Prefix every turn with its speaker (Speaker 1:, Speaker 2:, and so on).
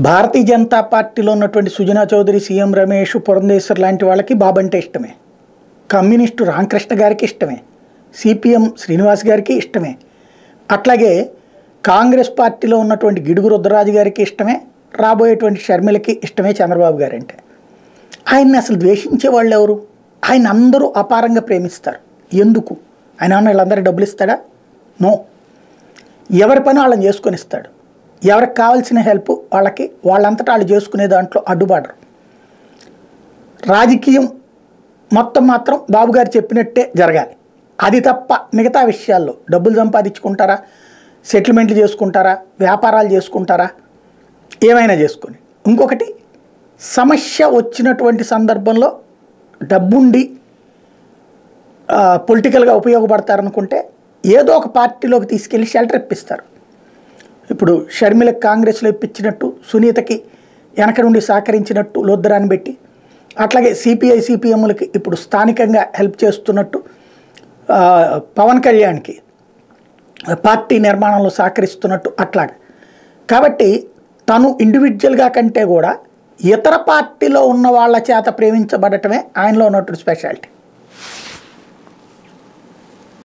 Speaker 1: భారతీయ జనతా పార్టీలో ఉన్నటువంటి సుజనా చౌదరి, సీఎం రమేష్, పురంధేశ్వర్ లాంటి వాళ్ళకి బాబు అంటే ఇష్టమే. కమ్యూనిస్టు రామకృష్ణ గారికి ఇష్టమే. సిపిఎం శ్రీనివాస్ గారికి ఇష్టమే. అట్లాగే కాంగ్రెస్ పార్టీలో ఉన్నటువంటి గిడుగు రుద్రరాజు గారికి ఇష్టమే. రాబోయేటువంటి షర్మిలకి ఇష్టమే చంద్రబాబు గారు అంటే. ఆయన్ని అసలు ద్వేషించే వాళ్ళు ఎవరు? ఆయన అందరూ అపారంగా ప్రేమిస్తారు. ఎందుకు? ఆయన అన్న వీళ్ళందరూ డబ్బులు ఇస్తాడా? నో. ఎవరి పని వాళ్ళని చేసుకొని ఇస్తాడు. ఎవరికి కావాల్సిన హెల్ప్ వాళ్ళకి వాళ్ళంతటా వాళ్ళు చేసుకునే దాంట్లో అడ్డుపడరు. రాజకీయం మొత్తం మాత్రం బాబు గారు చెప్పినట్టే జరగాలి. అది తప్ప మిగతా విషయాల్లో డబ్బులు సంపాదించుకుంటారా, సెటిల్మెంట్లు చేసుకుంటారా, వ్యాపారాలు చేసుకుంటారా, ఏమైనా చేసుకొని. ఇంకొకటి, సమస్య వచ్చినటువంటి సందర్భంలో డబ్బుండి పొలిటికల్గా ఉపయోగపడతారనుకుంటే ఏదో ఒక పార్టీలోకి తీసుకెళ్ళి షెల్టర్ ఇప్పిస్తారు. ఇప్పుడు షర్మిలకు కాంగ్రెస్లో ఇప్పించినట్టు, సునీతకి వెనక నుండి సహకరించినట్టు లోద్దరాన్ని పెట్టి, అట్లాగే సిపిఐ సిపిఎంలకి ఇప్పుడు స్థానికంగా హెల్ప్ చేస్తున్నట్టు పవన్ కళ్యాణ్కి పార్టీ నిర్మాణంలో సహకరిస్తున్నట్టు అట్లాగా. కాబట్టి తను ఇండివిజువల్గా కంటే కూడా ఇతర పార్టీలో ఉన్న వాళ్ళ చేత ప్రేమించబడటమే ఆయనలో ఉన్నటువంటి స్పెషాలిటీ.